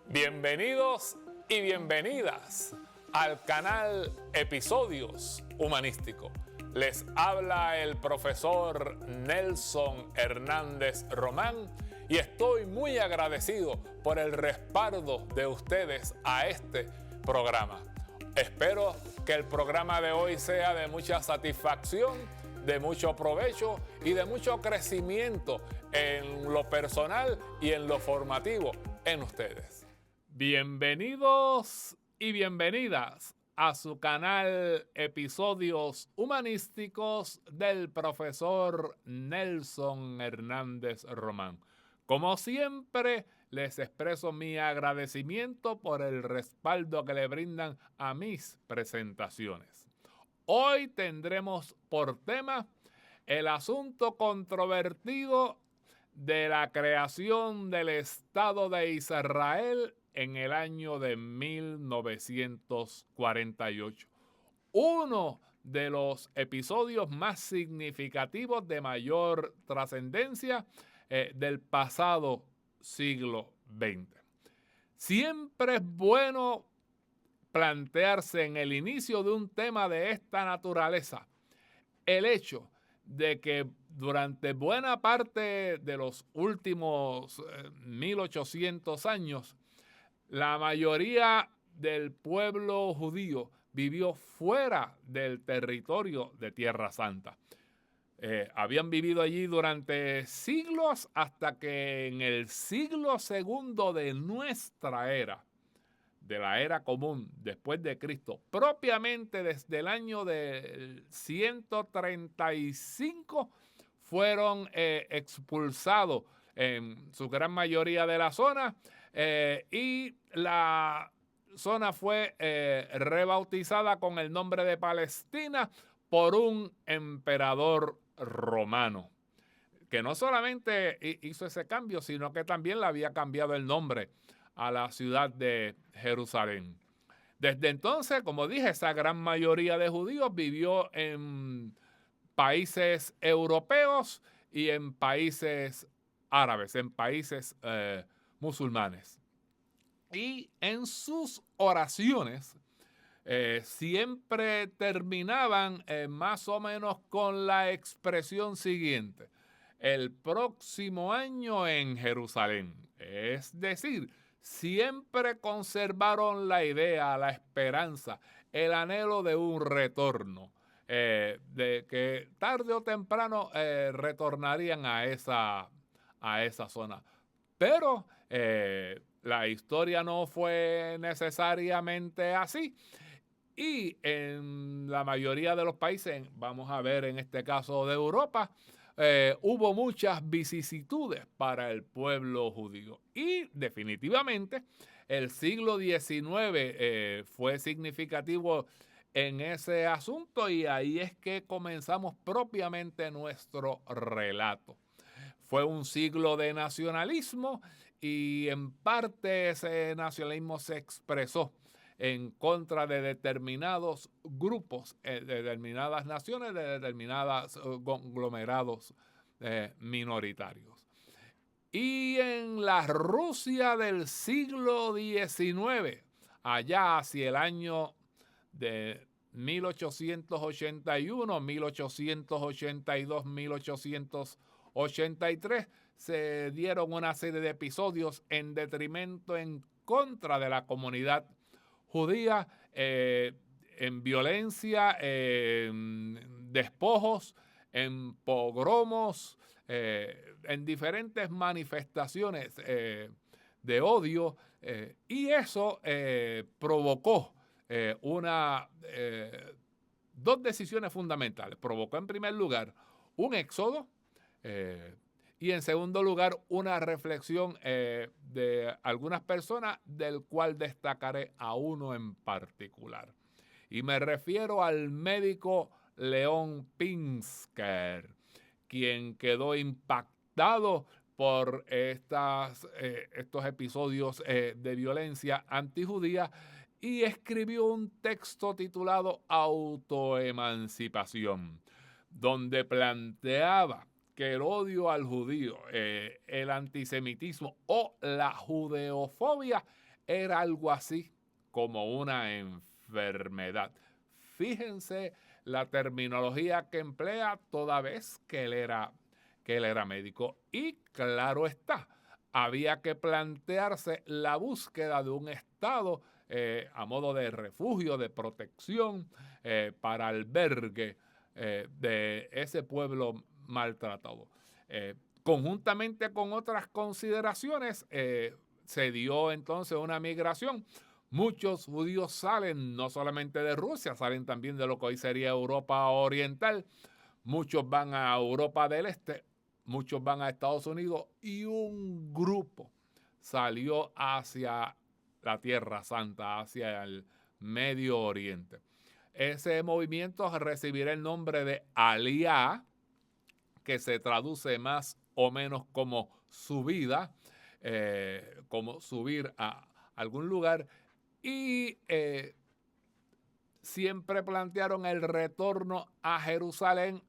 Bienvenidos y bienvenidas al canal Episodios Humanísticos. Les habla el profesor Nelson Hernández Román y estoy muy agradecido por el respaldo de ustedes a este programa. Espero que el programa de hoy sea de mucha satisfacción, de mucho provecho y de mucho crecimiento en lo personal y en lo formativo en ustedes. Bienvenidos y bienvenidas a su canal Episodios Humanísticos del profesor Nelson Hernández Román. Como siempre, les expreso mi agradecimiento por el respaldo que le brindan a mis presentaciones. Hoy tendremos por tema el asunto controvertido de la creación del Estado de Israel en el año de 1948. Uno de los episodios más significativos de mayor trascendencia del pasado siglo XX. Siempre es bueno plantearse en el inicio de un tema de esta naturaleza el hecho de que durante buena parte de los últimos 1800 años, la mayoría del pueblo judío vivió fuera del territorio de Tierra Santa. Habían vivido allí durante siglos hasta que en el siglo segundo de nuestra era, de la era común después de Cristo, propiamente desde el año del 135, fueron expulsados en su gran mayoría de la zona y la zona fue rebautizada con el nombre de Palestina por un emperador romano, que no solamente hizo ese cambio, sino que también le había cambiado el nombre a la ciudad de Jerusalén. Desde entonces, como dije, esa gran mayoría de judíos vivió en países europeos y en países árabes, en países musulmanes. Y en sus oraciones siempre terminaban más o menos con la expresión siguiente: el próximo año en Jerusalén. Es decir, siempre conservaron la idea, la esperanza, el anhelo de un retorno, de que tarde o temprano retornarían a esa zona. Pero la historia no fue necesariamente así. Y en la mayoría de los países, vamos a ver en este caso de Europa, hubo muchas vicisitudes para el pueblo judío. Y definitivamente el siglo XIX fue significativo en ese asunto, y ahí es que comenzamos propiamente nuestro relato. Fue un siglo de nacionalismo y en parte ese nacionalismo se expresó en contra de determinados grupos, de determinadas naciones, de determinados conglomerados minoritarios. Y en la Rusia del siglo XIX, allá hacia el año de 1881, 1882, 1883, se dieron una serie de episodios en detrimento, en contra de la comunidad judía, en violencia, en despojos, en pogromos, en diferentes manifestaciones de odio, y eso provocó dos decisiones fundamentales. Provocó en primer lugar un éxodo y en segundo lugar una reflexión de algunas personas, del cual destacaré a uno en particular. Y me refiero al médico León Pinsker, quien quedó impactado por estos episodios de violencia antijudía y escribió un texto titulado Autoemancipación, donde planteaba que el odio al judío, el antisemitismo o la judeofobia era algo así como una enfermedad. Fíjense la terminología que emplea toda vez que él era médico. Y claro está, había que plantearse la búsqueda de un Estado a modo de refugio, de protección, para albergue de ese pueblo maltratado. Conjuntamente con otras consideraciones, se dio entonces una migración. Muchos judíos salen no solamente de Rusia, salen también de lo que hoy sería Europa Oriental. Muchos van a Europa del Este, muchos van a Estados Unidos y un grupo salió hacia la Tierra Santa, hacia el Medio Oriente. Ese movimiento recibirá el nombre de Aliyah, que se traduce más o menos como subida, como subir a algún lugar, y siempre plantearon el retorno a Jerusalén,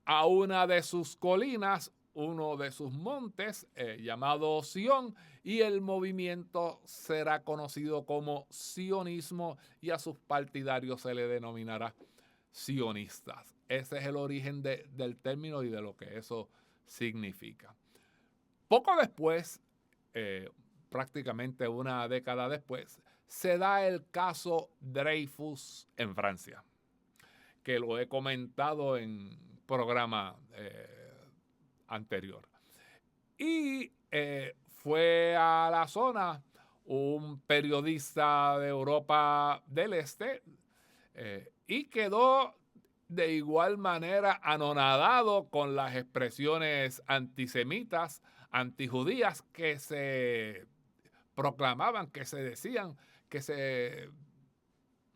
a una de sus colinas, uno de sus montes, llamado Sión, y el movimiento será conocido como sionismo y a sus partidarios se le denominará sionistas. Ese es el origen del término y de lo que eso significa. Poco después, prácticamente una década después, se da el caso Dreyfus en Francia, que lo he comentado en programa anterior. Y fue a la zona un periodista de Europa del Este y quedó de igual manera anonadado con las expresiones antisemitas, antijudías que se proclamaban, que se decían, que se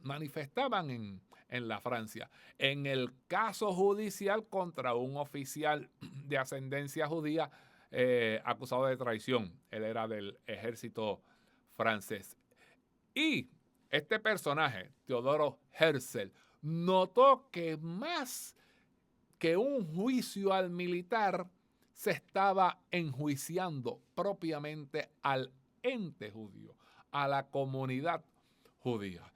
manifestaban en la Francia. En el caso judicial contra un oficial de ascendencia judía acusado de traición. Él era del ejército francés. Y este personaje, Teodoro Herzl, notó que más que un juicio al militar, se estaba enjuiciando propiamente al ente judío, a la comunidad judía.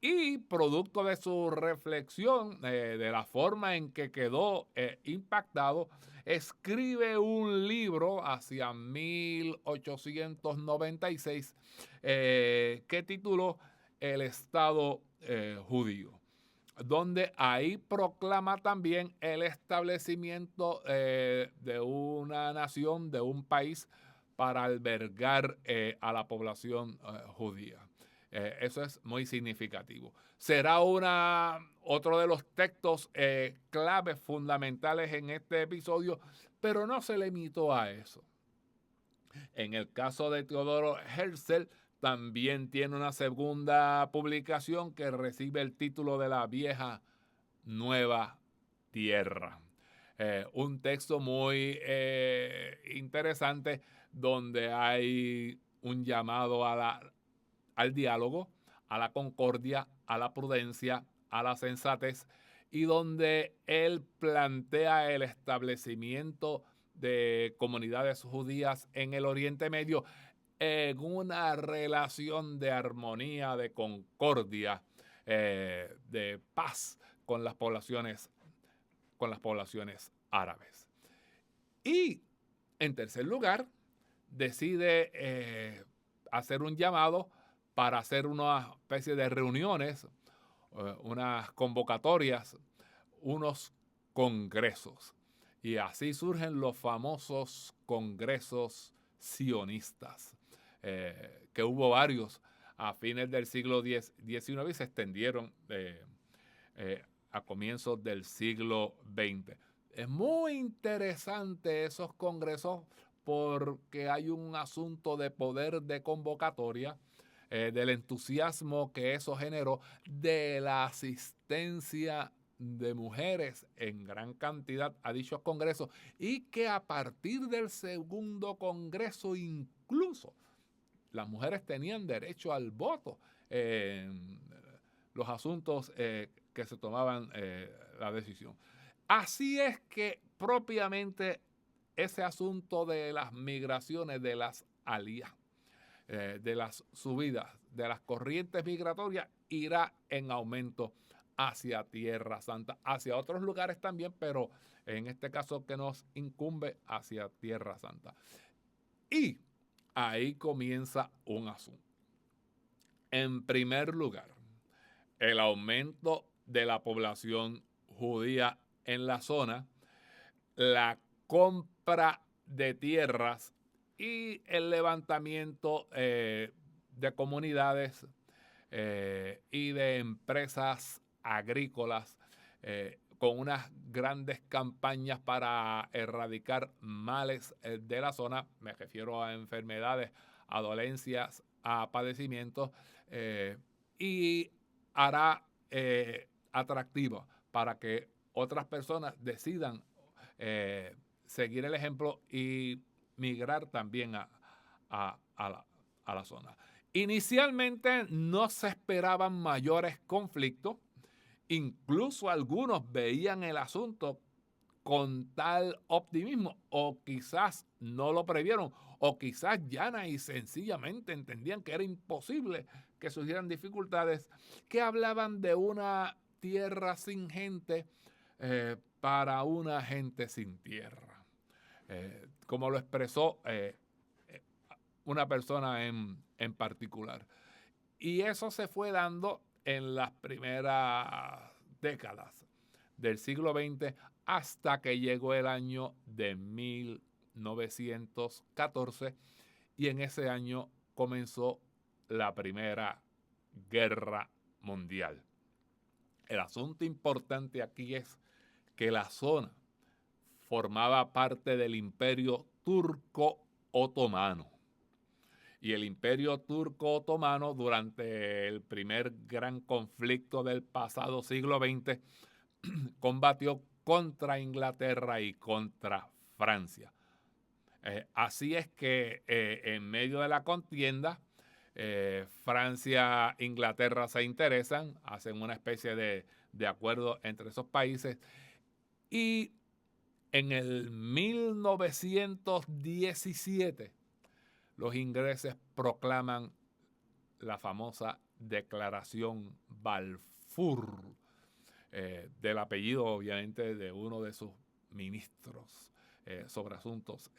Y producto de su reflexión, de la forma en que quedó impactado, escribe un libro hacia 1896 que tituló El Estado Judío, donde ahí proclama también el establecimiento de una nación, de un país, para albergar a la población judía. Eso es muy significativo. Será otro de los textos claves fundamentales en este episodio, pero no se limitó a eso. En el caso de Teodoro Herzl, también tiene una segunda publicación que recibe el título de La Vieja Nueva Tierra. Un texto muy interesante donde hay un llamado al diálogo, a la concordia, a la prudencia, a la sensatez, y donde él plantea el establecimiento de comunidades judías en el Oriente Medio en una relación de armonía, de concordia, de paz con las poblaciones árabes. Y en tercer lugar, decide hacer un llamado para hacer una especie de reuniones, unas convocatorias, unos congresos. Y así surgen los famosos congresos sionistas, que hubo varios a fines del siglo XIX y se extendieron a comienzos del siglo XX. Es muy interesante esos congresos porque hay un asunto de poder de convocatoria, del entusiasmo que eso generó, de la asistencia de mujeres en gran cantidad a dichos congresos, y que a partir del segundo congreso incluso las mujeres tenían derecho al voto los asuntos que se tomaban la decisión. Así es que propiamente ese asunto de las migraciones, de las alías, de las subidas, de las corrientes migratorias, irá en aumento hacia Tierra Santa, hacia otros lugares también, pero en este caso que nos incumbe hacia Tierra Santa. Y ahí comienza un asunto. En primer lugar, el aumento de la población judía en la zona, la compra de tierras y el levantamiento de comunidades y de empresas agrícolas con unas grandes campañas para erradicar males de la zona. Me refiero a enfermedades, a dolencias, a padecimientos, y hará atractivo para que otras personas decidan seguir el ejemplo y migrar también a la zona. Inicialmente no se esperaban mayores conflictos, incluso algunos veían el asunto con tal optimismo, o quizás no lo previeron, o quizás llana y sencillamente entendían que era imposible que surgieran dificultades, que hablaban de una tierra sin gente para una gente sin tierra. Como lo expresó una persona en particular. Y eso se fue dando en las primeras décadas del siglo XX hasta que llegó el año de 1914 y en ese año comenzó la Primera Guerra Mundial. El asunto importante aquí es que la zona formaba parte del Imperio Turco Otomano. Y el Imperio Turco Otomano, durante el primer gran conflicto del pasado siglo XX, combatió contra Inglaterra y contra Francia. Así es que en medio de la contienda, Francia e Inglaterra se interesan, hacen una especie de acuerdo entre esos países, y en el 1917 los ingleses proclaman la famosa Declaración Balfour, del apellido obviamente de uno de sus ministros sobre asuntos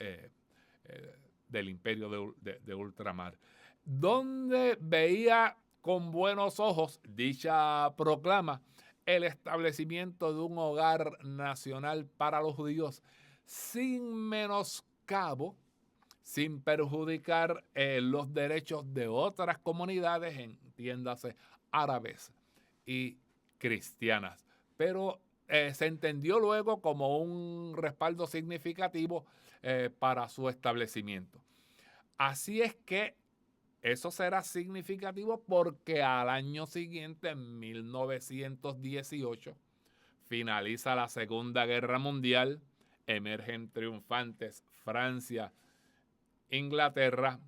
del imperio de ultramar, donde veía con buenos ojos dicha proclama el establecimiento de un hogar nacional para los judíos sin menoscabo, sin perjudicar los derechos de otras comunidades, entiéndase, árabes y cristianas. Pero se entendió luego como un respaldo significativo para su establecimiento. Así es que eso será significativo porque al año siguiente, en 1918, finaliza la Segunda Guerra Mundial, emergen triunfantes Francia, Inglaterra,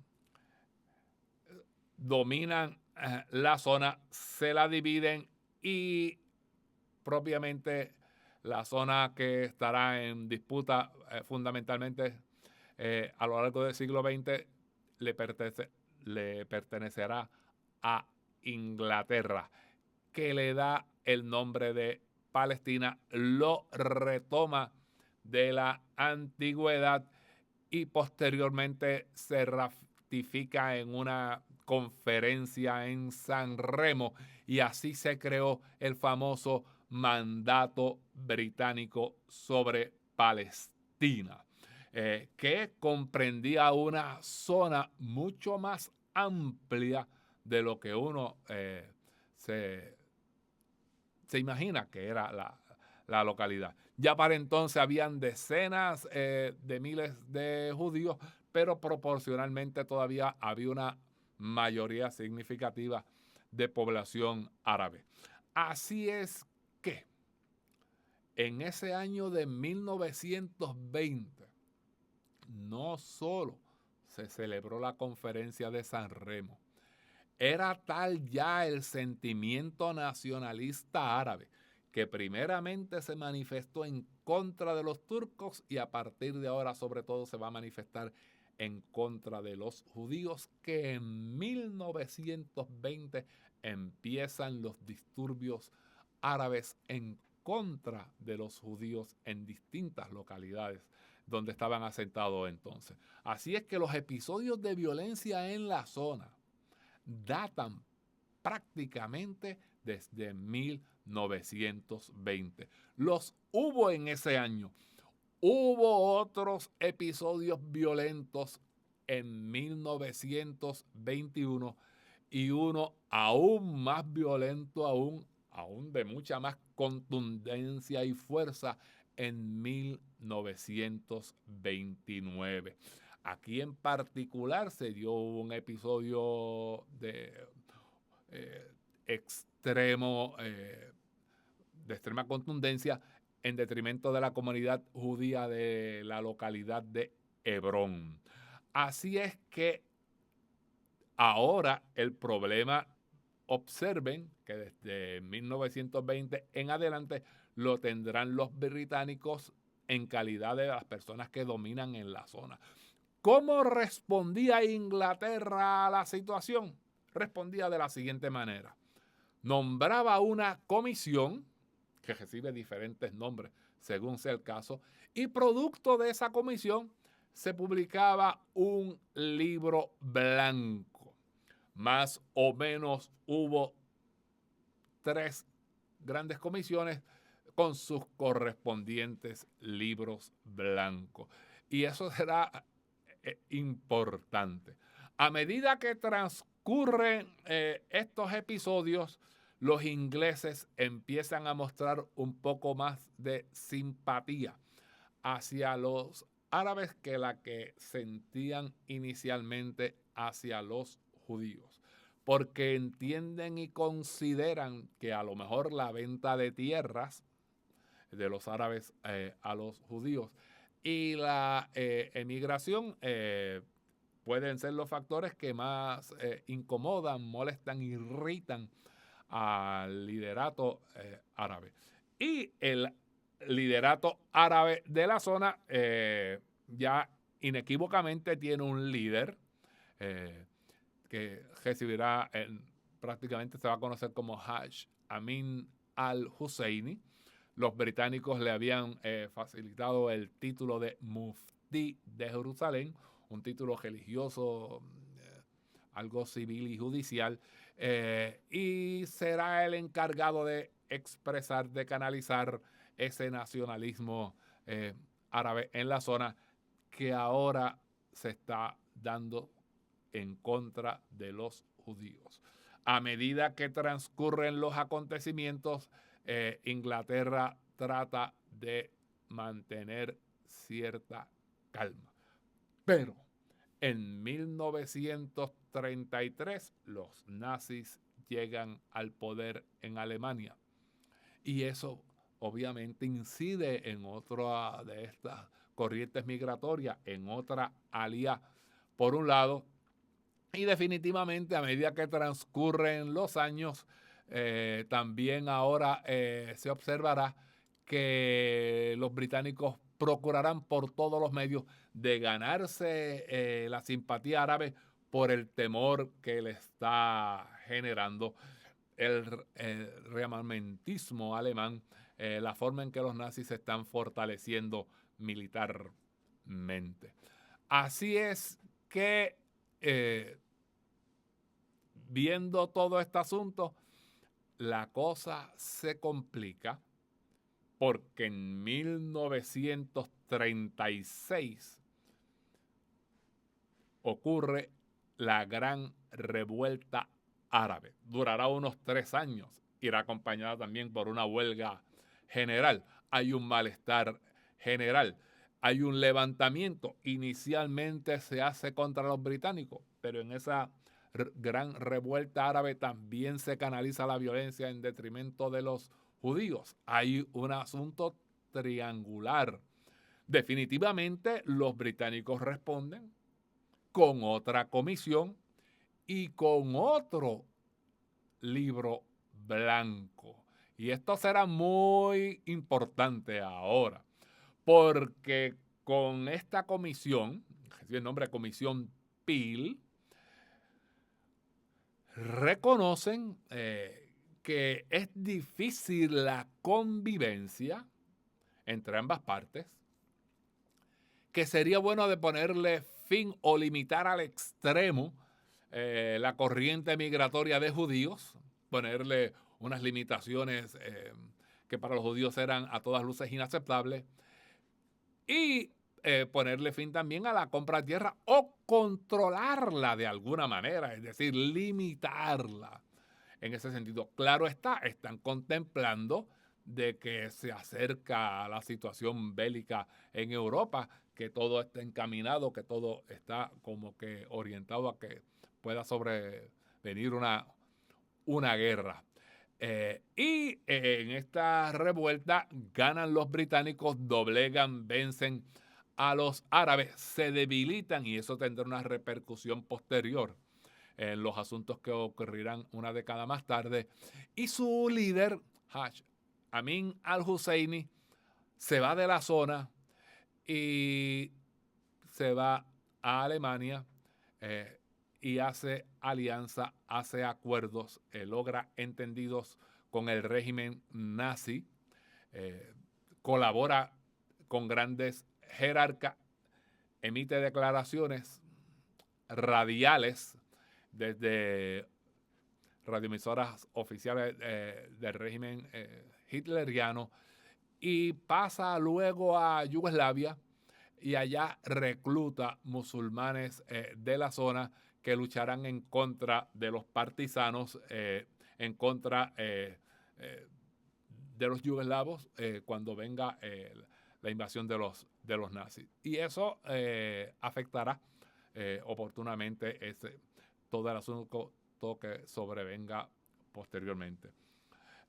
dominan la zona, se la dividen y propiamente la zona que estará en disputa fundamentalmente a lo largo del siglo XX le pertenecerá a Inglaterra, que le da el nombre de Palestina, lo retoma de la antigüedad y posteriormente se ratifica en una conferencia en San Remo y así se creó el famoso mandato británico sobre Palestina, que comprendía una zona mucho más amplia de lo que uno se imagina que era la localidad. Ya para entonces habían decenas de miles de judíos, pero proporcionalmente todavía había una mayoría significativa de población árabe. Así es que en ese año de 1920 no solo se celebró la conferencia de San Remo, Era tal ya el sentimiento nacionalista árabe que primeramente se manifestó en contra de los turcos y a partir de ahora sobre todo se va a manifestar en contra de los judíos, que en 1920 empiezan los disturbios árabes en contra de los judíos en distintas localidades donde estaban asentados entonces. Así es que los episodios de violencia en la zona datan prácticamente desde 1920. Los hubo en ese año. Hubo otros episodios violentos en 1921 y uno aún más violento, aún de mucha más contundencia y fuerza en 1929. Aquí en particular se dio un episodio de extremo, de extrema contundencia en detrimento de la comunidad judía de la localidad de Hebrón. Así es que ahora el problema, observen que desde 1920 en adelante lo tendrán los británicos en calidad de las personas que dominan en la zona. ¿Cómo respondía Inglaterra a la situación? Respondía de la siguiente manera. Nombraba una comisión que recibe diferentes nombres según sea el caso, y producto de esa comisión se publicaba un libro blanco. Más o menos hubo 3 grandes comisiones con sus correspondientes libros blancos. Y eso será importante. A medida que transcurren estos episodios, los ingleses empiezan a mostrar un poco más de simpatía hacia los árabes que la que sentían inicialmente hacia los judíos, porque entienden y consideran que a lo mejor la venta de tierras de los árabes a los judíos y la emigración pueden ser los factores que más incomodan, molestan, irritan al liderato árabe. Y el liderato árabe de la zona ya inequívocamente tiene un líder que recibirá, prácticamente se va a conocer como Haj Amin al-Husseini. Los británicos le habían facilitado el título de Muftí de Jerusalén, un título religioso, algo civil y judicial, y será el encargado de expresar, de canalizar ese nacionalismo árabe en la zona que ahora se está dando en contra de los judíos. A medida que transcurren los acontecimientos, Inglaterra trata de mantener cierta calma. Pero en 1933 los nazis llegan al poder en Alemania y eso obviamente incide en otra de estas corrientes migratorias, en otra alía por un lado, y definitivamente a medida que transcurren los años también ahora se observará que los británicos procurarán por todos los medios de ganarse la simpatía árabe por el temor que le está generando el rearmamentismo alemán, la forma en que los nazis se están fortaleciendo militarmente. Así es que viendo todo este asunto, la cosa se complica porque en 1936 ocurre la gran revuelta árabe. Durará unos 3 años. Irá acompañada también por una huelga general. Hay un malestar general. Hay un levantamiento. Inicialmente se hace contra los británicos, pero en esa gran revuelta árabe también se canaliza la violencia en detrimento de los judíos. Hay un asunto triangular. Definitivamente los británicos responden con otra comisión y con otro libro blanco. Y esto será muy importante ahora, porque con esta comisión, recibe el nombre de Comisión Peel, reconocen que es difícil la convivencia entre ambas partes, que sería bueno de ponerle fin o limitar al extremo la corriente migratoria de judíos, ponerle unas limitaciones que para los judíos eran a todas luces inaceptables, y ponerle fin también a la compra de tierra o controlarla de alguna manera, es decir, limitarla. En ese sentido, claro está, están contemplando de que se acerca a la situación bélica en Europa, que todo está encaminado, que todo está como que orientado a que pueda sobrevenir una guerra. Y en esta revuelta ganan los británicos, doblegan, vencen a los árabes, se debilitan y eso tendrá una repercusión posterior en los asuntos que ocurrirán una década más tarde. Y su líder, Amin al-Husseini, se va de la zona y se va a Alemania y hace alianza, hace acuerdos, logra entendidos con el régimen nazi, colabora con grandes jerarcas, emite declaraciones radiales desde radioemisoras oficiales del régimen hitleriano y pasa luego a Yugoslavia y allá recluta musulmanes de la zona que lucharán en contra de los partisanos, en contra de los yugoslavos cuando venga la invasión de los nazis. Y eso afectará oportunamente todo el asunto que sobrevenga posteriormente.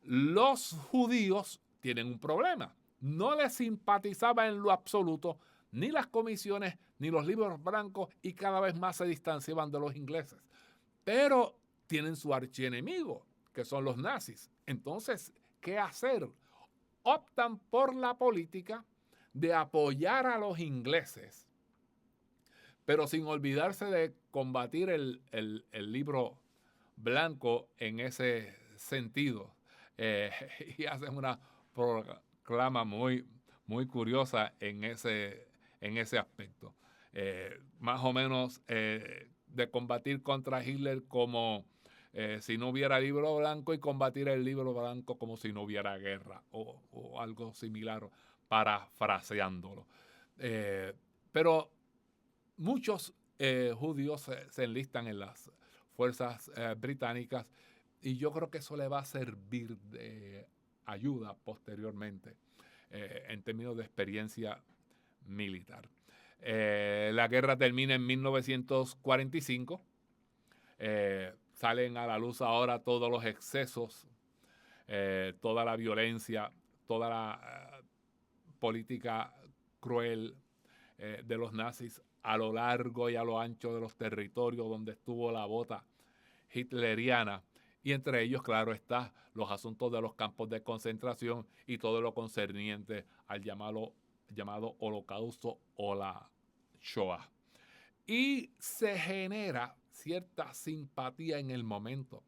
Los judíos tienen un problema. No les simpatizaba en lo absoluto ni las comisiones ni los libros blancos y cada vez más se distanciaban de los ingleses. Pero tienen su archienemigo, que son los nazis. Entonces, ¿qué hacer? Optan por la política de apoyar a los ingleses, pero sin olvidarse de combatir el libro blanco en ese sentido. Y hacen una proclama muy, muy curiosa en ese aspecto. Más o menos de combatir contra Hitler como si no hubiera libro blanco y combatir el libro blanco como si no hubiera guerra o algo similar, parafraseándolo. Pero muchos judíos se enlistan en las fuerzas británicas y yo creo que eso le va a servir de ayuda posteriormente en términos de experiencia militar. La guerra termina en 1945. Salen a la luz ahora todos los excesos, toda la violencia, toda la política cruel de los nazis a lo largo y a lo ancho de los territorios donde estuvo la bota hitleriana. Y entre ellos, claro está, los asuntos de los campos de concentración y todo lo concerniente al llamado holocausto o la Shoah. Y se genera cierta simpatía en el momento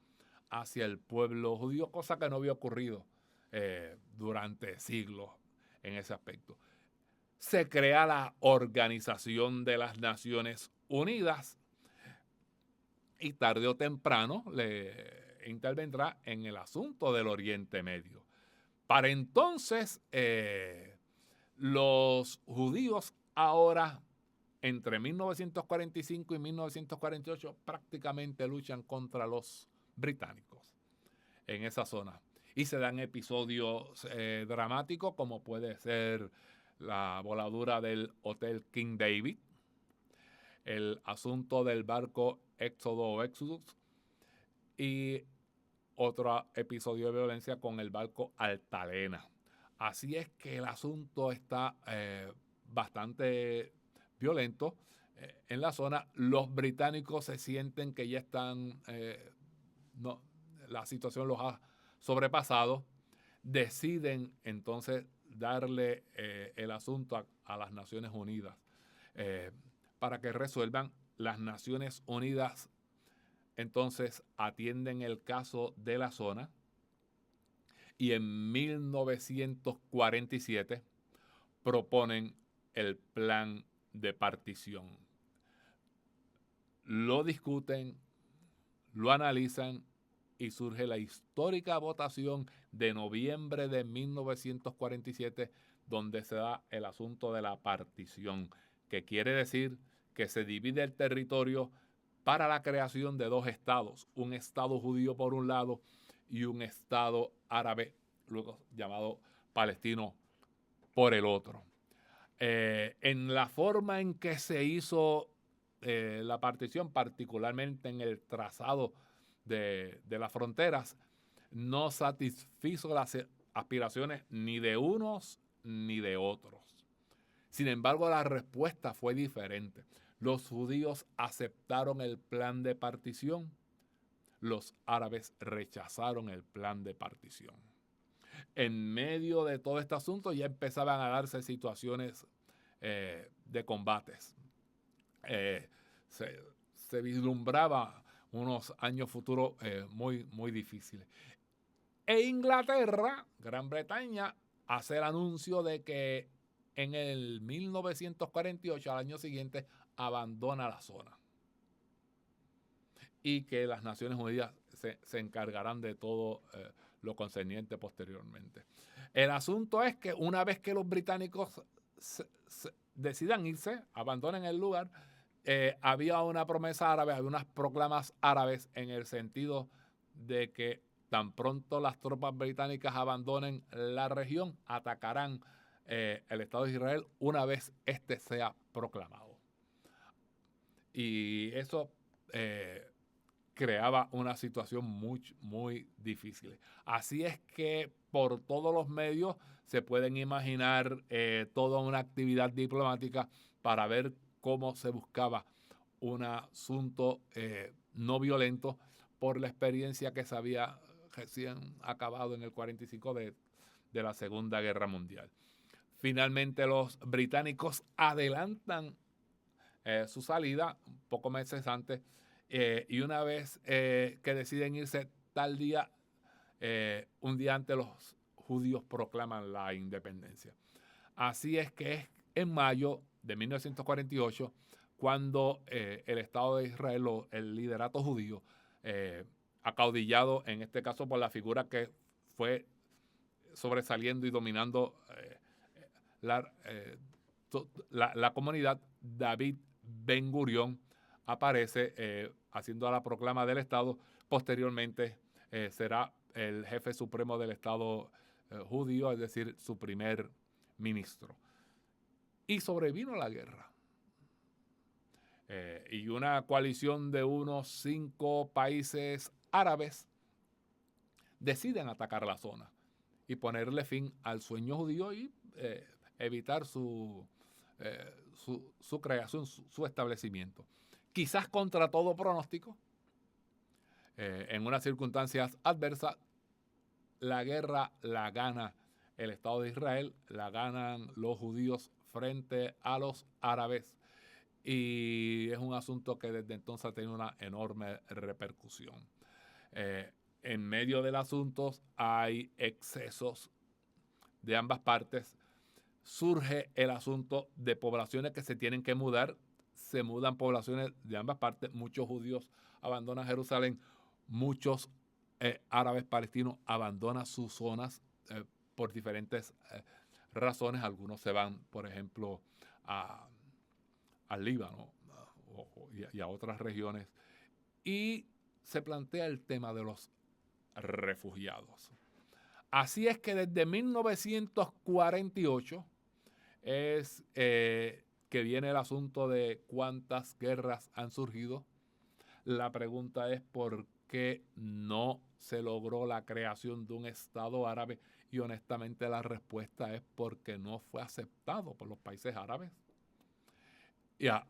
hacia el pueblo judío, cosa que no había ocurrido durante siglos en ese aspecto. Se crea la Organización de las Naciones Unidas y tarde o temprano le intervendrá en el asunto del Oriente Medio. Para entonces, los judíos ahora, entre 1945 y 1948, prácticamente luchan contra los británicos en esa zona. Y se dan episodios dramáticos como puede ser la voladura del Hotel King David, el asunto del barco Éxodo o Exodus y otro episodio de violencia con el barco Altalena. Así es que el asunto está bastante violento en la zona. Los británicos se sienten que ya están, no, la situación los ha sobrepasado. Deciden entonces darle el asunto a las Naciones Unidas para que resuelvan. Las Naciones Unidas entonces atienden el caso de la zona y en 1947 proponen el plan de partición. Lo discuten, lo analizan y surge la histórica votación de noviembre de 1947, donde se da el asunto de la partición, que quiere decir que se divide el territorio para la creación de dos estados, un estado judío por un lado y un estado árabe, luego llamado palestino, por el otro. En la forma en que se hizo la partición, particularmente en el trazado de las fronteras, no satisfizo las aspiraciones ni de unos ni de otros. Sin embargo, la respuesta fue diferente. Los judíos aceptaron el plan de partición, los árabes rechazaron el plan de partición. En medio de todo este asunto ya empezaban a darse situaciones de combates. Se vislumbraba unos años futuros muy, muy difíciles. E Inglaterra, Gran Bretaña, hace el anuncio de que en el 1948, al año siguiente, abandona la zona. Y que las Naciones Unidas se encargarán de todo lo concerniente posteriormente. El asunto es que una vez que los británicos decidan irse, abandonen el lugar, había una promesa árabe, había unas proclamas árabes en el sentido de que tan pronto las tropas británicas abandonen la región, atacarán el Estado de Israel una vez este sea proclamado. Y eso creaba una situación muy, muy difícil. Así es que por todos los medios se pueden imaginar toda una actividad diplomática para ver cómo se buscaba un asunto no violento por la experiencia que se había recién acabado en el 45 de la Segunda Guerra Mundial. Finalmente los británicos adelantan su salida pocos meses antes y una vez que deciden irse tal día, un día antes los judíos proclaman la independencia. Así es que es en mayo de 1948 cuando el Estado de Israel, el liderato judío, acaudillado en este caso por la figura que fue sobresaliendo y dominando la comunidad, David Ben Gurión, aparece haciendo la proclama del Estado. Posteriormente será el jefe supremo del Estado judío, es decir, su primer ministro. Y sobrevino la guerra. Y una coalición de unos 5 países árabes deciden atacar la zona y ponerle fin al sueño judío y evitar su creación, su establecimiento. Quizás contra todo pronóstico, en unas circunstancias adversas, la guerra la gana el Estado de Israel, la ganan los judíos frente a los árabes, y es un asunto que desde entonces ha tenido una enorme repercusión. En medio del asunto hay excesos de ambas partes. Surge el asunto de poblaciones que se tienen que mudar. Se mudan poblaciones de ambas partes. Muchos judíos abandonan Jerusalén. Muchos árabes palestinos abandonan sus zonas por diferentes razones. Algunos se van, por ejemplo, al Líbano y a otras regiones. Y se plantea el tema de los refugiados. Así es que desde 1948 es que viene el asunto de cuántas guerras han surgido. La pregunta es por qué no se logró la creación de un Estado árabe, y honestamente la respuesta es porque no fue aceptado por los países árabes.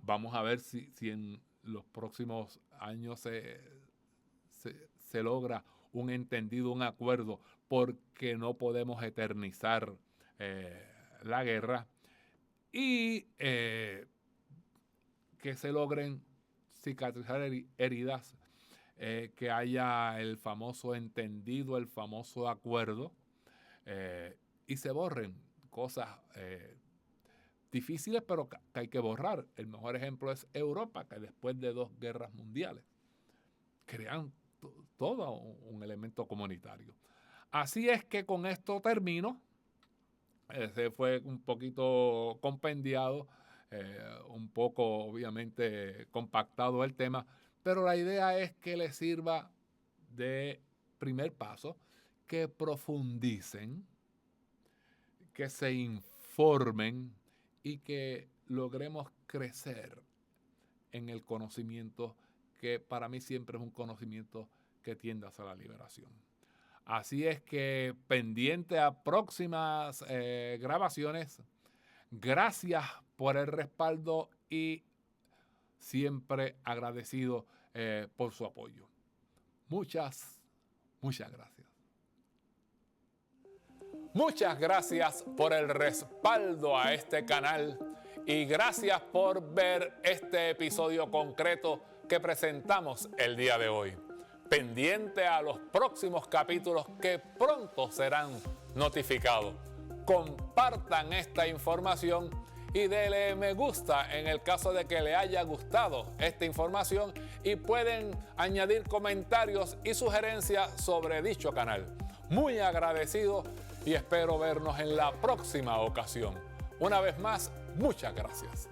vamos a ver si en los próximos años se logra un entendido, un acuerdo, porque no podemos eternizar la guerra y que se logren cicatrizar heridas, que haya el famoso entendido, el famoso acuerdo, y se borren cosas difíciles, pero que hay que borrar. El mejor ejemplo es Europa, que después de 2 guerras mundiales crean todo un elemento comunitario. Así es que con esto termino. Se fue un poquito compendiado, un poco obviamente compactado el tema, pero la idea es que les sirva de primer paso, que profundicen, que se informen y que logremos crecer en el conocimiento, que para mí siempre es un conocimiento que tiende hacia la liberación. Así es que pendiente a próximas grabaciones. Gracias por el respaldo y siempre agradecido por su apoyo. Muchas gracias. Muchas gracias por el respaldo a este canal y gracias por ver este episodio concreto que presentamos el día de hoy. Pendiente a los próximos capítulos que pronto serán notificados. Compartan esta información y denle me gusta en el caso de que le haya gustado esta información, y pueden añadir comentarios y sugerencias sobre dicho canal. Muy agradecido y espero vernos en la próxima ocasión. Una vez más, muchas gracias.